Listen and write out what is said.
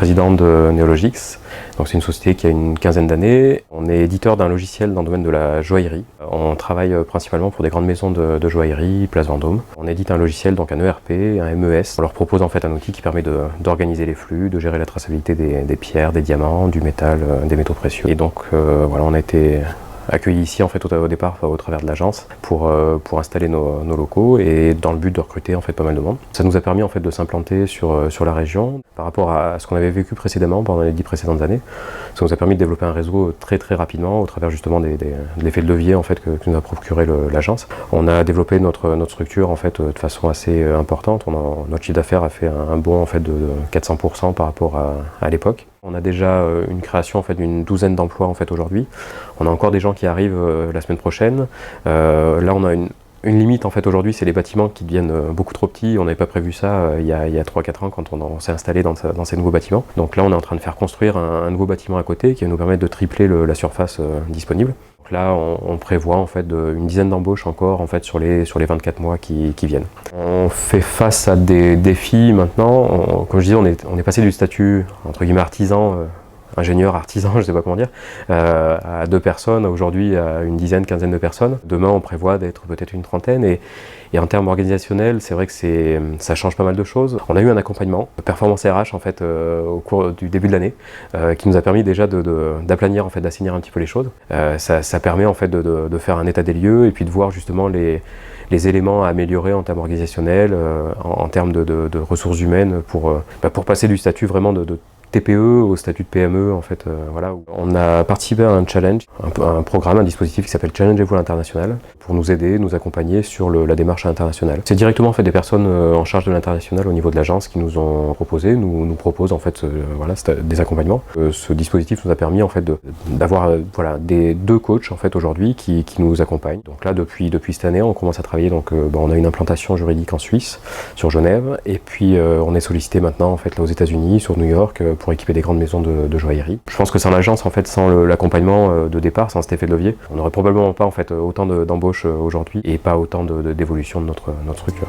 président de Neologix. C'est une société qui a une quinzaine d'années. On est éditeur d'un logiciel dans le domaine de la joaillerie. On travaille principalement pour des grandes maisons de joaillerie, Place Vendôme. On édite un logiciel, donc un ERP, un MES. On leur propose en fait un outil qui permet d'organiser les flux, de gérer la traçabilité des pierres, des diamants, du métal, des métaux précieux. Et donc voilà, on a été accueillis ici en fait au départ au travers de l'agence pour installer nos locaux et dans le but de recruter en fait pas mal de monde. Ça nous a permis en fait de s'implanter sur la région par rapport à ce qu'on avait vécu précédemment pendant les 10 précédentes années. Ça nous a permis de développer un réseau très rapidement au travers justement de l'effet de levier en fait que nous a procuré l'agence. On a développé notre structure en fait de façon assez importante. Notre chiffre d'affaires a fait un bond en fait de 400% par rapport à l'époque. On a déjà une création en fait d'une douzaine d'emplois en fait aujourd'hui. On a encore des gens qui arrivent la semaine prochaine. Là on a une limite en fait aujourd'hui, c'est les bâtiments qui deviennent beaucoup trop petits. On n'avait pas prévu ça il y a 3-4 ans quand on s'est installé dans ces nouveaux bâtiments. Donc là on est en train de faire construire un nouveau bâtiment à côté qui va nous permettre de tripler la surface disponible. Donc là on prévoit en fait une dizaine d'embauches encore en fait sur les 24 mois qui viennent. On fait face à des défis maintenant. Comme je disais, on est passé du statut entre guillemets artisan, ingénieur, artisan, je ne sais pas comment dire, à 2 personnes, aujourd'hui à une dizaine, quinzaine de personnes. Demain, on prévoit d'être peut-être une trentaine. Et en termes organisationnels, c'est vrai que ça change pas mal de choses. On a eu un accompagnement, performance RH en fait, au cours du début de l'année, qui nous a permis déjà d'aplanir, en fait, d'assainir un petit peu les choses. Ça permet en fait de faire un état des lieux et puis de voir justement les éléments à améliorer en termes organisationnels, en termes de ressources humaines pour passer du statut vraiment de TPE au statut de PME en fait. Voilà. On a participé à un challenge, un programme, un dispositif qui s'appelle Challengez-vous à l'international pour nous aider, nous accompagner sur la démarche internationale. C'est directement en fait des personnes en charge de l'international au niveau de l'agence qui nous ont proposé, nous proposent en fait voilà, des accompagnements. Ce dispositif nous a permis en fait d'avoir voilà, des 2 coachs en fait aujourd'hui qui nous accompagnent. Donc là depuis cette année on commence à travailler, donc on a une implantation juridique en Suisse, sur Genève, et puis on est sollicité maintenant en fait là aux États-Unis, sur New York, pour équiper des grandes maisons de joaillerie. Je pense que sans l'agence, en fait, sans l'accompagnement de départ, sans cet effet de levier, on n'aurait probablement pas en fait autant d'embauches aujourd'hui et pas autant d'évolution de notre structure.